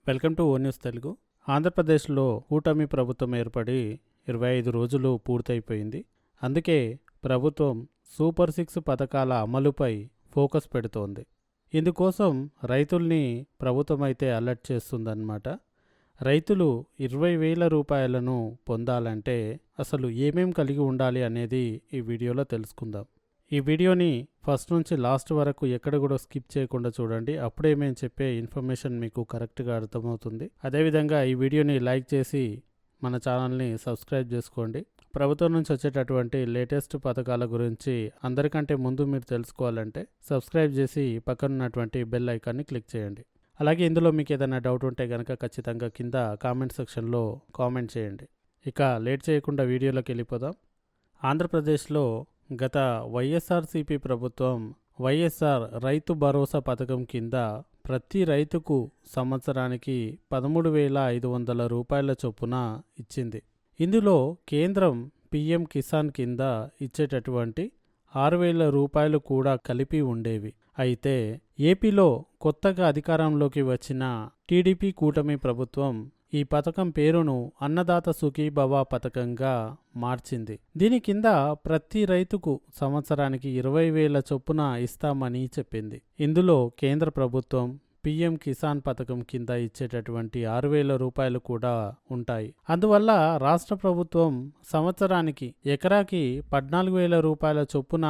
Welcome to O news Telugu. ఆంధ్రప్రదేశ్లో కూటమి ప్రభుత్వం ఏర్పడి 25 రోజులు పూర్తయిపోయింది. అందుకే ప్రభుత్వం సూపర్ 6 పథకాల అమలుపై ఫోకస్ పెడుతోంది. ఇందుకోసం రైతుల్ని ప్రభుత్వం అయితే అలర్ట్ చేస్తుందన్నమాట. రైతులు 20,000 రూపాయలను పొందాలంటే అసలు ఏమేం కలిగి ఉండాలి అనేది ఈ వీడియోలో తెలుసుకుందాం. ఈ వీడియోని ఫస్ట్ నుంచి లాస్ట్ వరకు ఎక్కడ కూడా స్కిప్ చేయకుండా చూడండి. అప్పుడే మేము చెప్పే ఇన్ఫర్మేషన్ మీకు కరెక్ట్గా అర్థమవుతుంది. అదేవిధంగా ఈ వీడియోని లైక్ చేసి మన ఛానల్ని సబ్స్క్రైబ్ చేసుకోండి. ప్రభుత్వం నుంచి వచ్చేటటువంటి లేటెస్ట్ పథకాల గురించి అందరికంటే ముందు మీరు తెలుసుకోవాలంటే సబ్స్క్రైబ్ చేసి పక్కనున్నటువంటి బెల్ ఐకాన్ని క్లిక్ చేయండి. అలాగే ఇందులో మీకు ఏదైనా డౌట్ ఉంటే కనుక ఖచ్చితంగా కింద కామెంట్ సెక్షన్లో కామెంట్ చేయండి. ఇక లేట్ చేయకుండా వీడియోలోకి వెళ్ళిపోదాం. ఆంధ్రప్రదేశ్లో గత వైఎస్ఆర్సీపీ ప్రభుత్వం వైఎస్ఆర్ రైతు భరోసా పథకం కింద ప్రతి రైతుకు సంవత్సరానికి 13,500 రూపాయల చొప్పున ఇచ్చింది. ఇందులో కేంద్రం పిఎం కిసాన్ కింద ఇచ్చేటటువంటి 6,000 రూపాయలు కూడా కలిపి ఉండేవి. అయితే ఏపీలో కొత్తగా అధికారంలోకి వచ్చిన టీడీపీ కూటమి ప్రభుత్వం ఈ పథకం పేరును అన్నదాత సుఖీభవ పథకంగా మార్చింది. దీని కింద ప్రతి రైతుకు సంవత్సరానికి 20,000 చొప్పున ఇస్తామని చెప్పింది. ఇందులో కేంద్ర ప్రభుత్వం పిఎం కిసాన్ పథకం కింద ఇచ్చేటటువంటి 6,000 రూపాయలు కూడా ఉంటాయి. అందువల్ల రాష్ట్ర ప్రభుత్వం సంవత్సరానికి ఎకరాకి 14,000 రూపాయల చొప్పున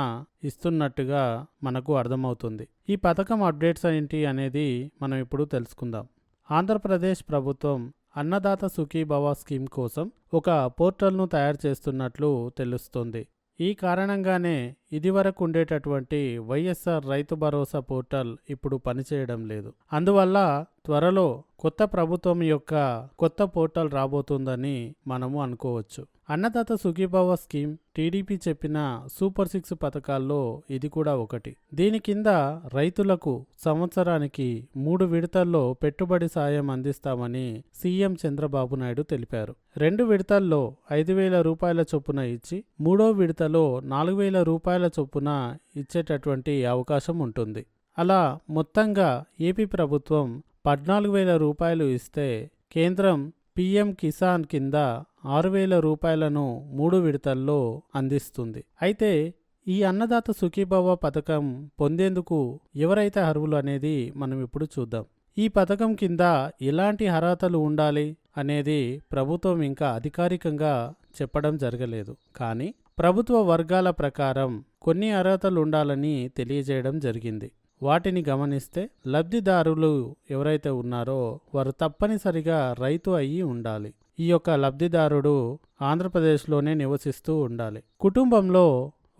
ఇస్తున్నట్టుగా మనకు అర్థమవుతుంది. ఈ పథకం అప్డేట్స్ ఏంటి అనేది మనం ఇప్పుడు తెలుసుకుందాం. ఆంధ్రప్రదేశ్ ప్రభుత్వం అన్నదాత సుఖీభవ స్కీమ్ కోసం ఒక పోర్టల్ను తయారు చేస్తున్నట్లు తెలుస్తోంది. ఈ కారణంగానే ఇదివరకు ఉండేటటువంటి వైఎస్ఆర్ రైతు భరోసా పోర్టల్ ఇప్పుడు పనిచేయడం లేదు. అందువల్ల త్వరలో కొత్త ప్రభుత్వం యొక్క కొత్త పోర్టల్ రాబోతుందని మనము అనుకోవచ్చు. అన్నదాత సుఖీభవ స్కీమ్ టీడీపీ చెప్పిన సూపర్ 6 పథకాల్లో ఇది కూడా ఒకటి. దీని కింద రైతులకు సంవత్సరానికి 3 విడతల్లో పెట్టుబడి సాయం అందిస్తామని సీఎం చంద్రబాబు నాయుడు తెలిపారు. 2 విడతల్లో 5,000 రూపాయల చొప్పున ఇచ్చి 3వ విడతలో 4,000 రూపాయల చొప్పున ఇచ్చేటటువంటి అవకాశం ఉంటుంది. అలా మొత్తంగా ఏపీ ప్రభుత్వం 14,000 రూపాయలు ఇస్తే కేంద్రం పిఎం కిసాన్ కింద 6,000 రూపాయలను 3 విడతల్లో అందిస్తుంది. అయితే ఈ అన్నదాత సుఖీభవ పథకం పొందేందుకు ఎవరైతే అర్హులు అనేది మనం ఇప్పుడు చూద్దాం. ఈ పథకం కింద ఎలాంటి అర్హతలు ఉండాలి అనేది ప్రభుత్వం ఇంకా అధికారికంగా చెప్పడం జరగలేదు. కానీ ప్రభుత్వ వర్గాల ప్రకారం కొన్ని అర్హతలు ఉండాలని తెలియజేయడం జరిగింది. వాటిని గమనిస్తే లబ్ధిదారులు ఎవరైతే ఉన్నారో వారు తప్పనిసరిగా రైతు అయ్యి ఉండాలి. ఈ యొక్క లబ్ధిదారుడు ఆంధ్రప్రదేశ్లోనే నివసిస్తూ ఉండాలి. కుటుంబంలో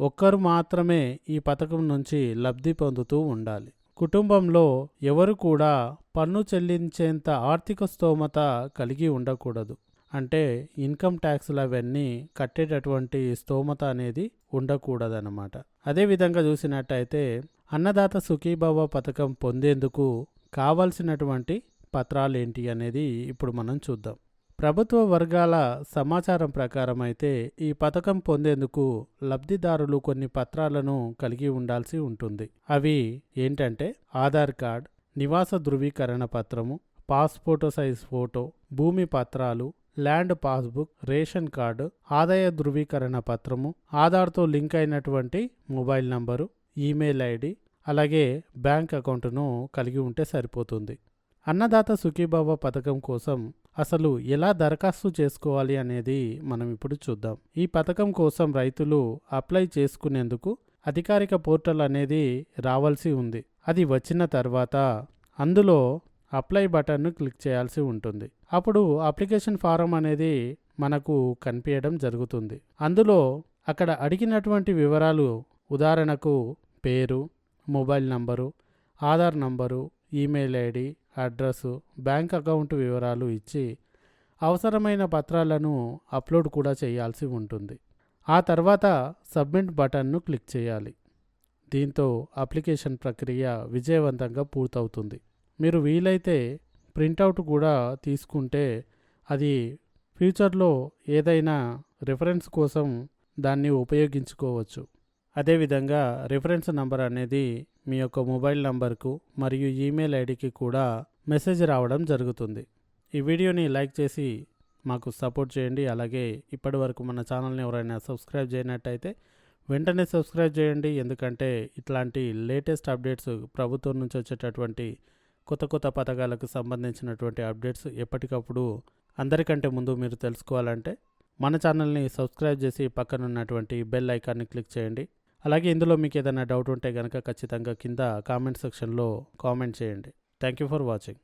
ఒక్కరు మాత్రమే ఈ పథకం నుంచి లబ్ధి పొందుతూ ఉండాలి. కుటుంబంలో ఎవరు కూడా పన్ను చెల్లించేంత ఆర్థిక స్తోమత కలిగి ఉండకూడదు. అంటే ఇన్కమ్ ట్యాక్స్లు అవన్నీ కట్టేటటువంటి స్తోమత అనేది ఉండకూడదన్నమాట. అదేవిధంగా చూసినట్టయితే అన్నదాత సుఖీభవ పథకం పొందేందుకు కావాల్సినటువంటి పత్రాలు ఏంటి అనేది ఇప్పుడు మనం చూద్దాం. ప్రభుత్వ వర్గాల సమాచారం ప్రకారం అయితే ఈ పథకం పొందేందుకు లబ్ధిదారులు కొన్ని పత్రాలను కలిగి ఉండాల్సి ఉంటుంది. అవి ఏంటంటే ఆధార్ కార్డ్, నివాస ధృవీకరణ పత్రము, పాస్పోర్ట్ సైజ్ ఫోటో, భూమి పత్రాలు, ల్యాండ్ పాస్బుక్, రేషన్ కార్డు, ఆదాయ ధృవీకరణ పత్రము, ఆధార్తో లింక్ అయినటువంటి మొబైల్ నంబరు, ఈమెయిల్ ఐడి, అలాగే బ్యాంక్ అకౌంట్ను కలిగి ఉంటే సరిపోతుంది. అన్నదాత సుఖీభవ పథకం కోసం అసలు ఎలా దరఖాస్తు చేసుకోవాలి అనేది మనం ఇప్పుడు చూద్దాం. ఈ పథకం కోసం రైతులు అప్లై చేసుకునేందుకు అధికారిక పోర్టల్ అనేది రావాల్సి ఉంది. అది వచ్చిన తర్వాత అందులో అప్లై బటన్ను క్లిక్ చేయాల్సి ఉంటుంది. అప్పుడు అప్లికేషన్ ఫారం అనేది మనకు కనిపించడం జరుగుతుంది. అందులో అక్కడ అడిగినటువంటి వివరాలు, ఉదాహరణకు పేరు, mobile number, Aadhaar number, email ID, address, bank account వివరాలు ఇచ్చి అవసరమైన పత్రాలను అప్లోడ్ కూడా చేయాల్సి ఉంటుంది. ఆ తర్వాత సబ్మిట్ బటన్ను క్లిక్ చేయాలి. దీంతో అప్లికేషన్ ప్రక్రియ విజయవంతంగా పూర్తవుతుంది. మీరు వీలైతే ప్రింటౌట్ కూడా తీసుకుంటే అది ఫ్యూచర్లో ఏదైనా రిఫరెన్స్ కోసం దాన్ని ఉపయోగించుకోవచ్చు. అదేవిధంగా రిఫరెన్స్ నంబర్ అనేది మీ యొక్క మొబైల్ నంబర్కు మరియు ఈమెయిల్ ఐడికి కూడా మెసేజ్ రావడం జరుగుతుంది. ఈ వీడియోని లైక్ చేసి మాకు సపోర్ట్ చేయండి. అలాగే ఇప్పటి వరకు మన ఛానల్ని ఎవరైనా సబ్స్క్రైబ్ చేయనట్టయితే వెంటనే సబ్స్క్రైబ్ చేయండి. ఎందుకంటే ఇట్లాంటి లేటెస్ట్ అప్డేట్స్, ప్రభుత్వం నుంచి వచ్చేటటువంటి కొత్త కొత్త పథకాలకు సంబంధించినటువంటి అప్డేట్స్ ఎప్పటికప్పుడు అందరికంటే ముందు మీరు తెలుసుకోవాలంటే మన ఛానల్ని సబ్స్క్రైబ్ చేసి పక్కనున్నటువంటి బెల్ ఐకాన్ని క్లిక్ చేయండి. అలాగే ఇందులో మీకు ఏదైనా డౌట్ ఉంటే కనుక ఖచ్చితంగా కింద కామెంట్ సెక్షన్లో కామెంట్ చేయండి. Thank you for watching.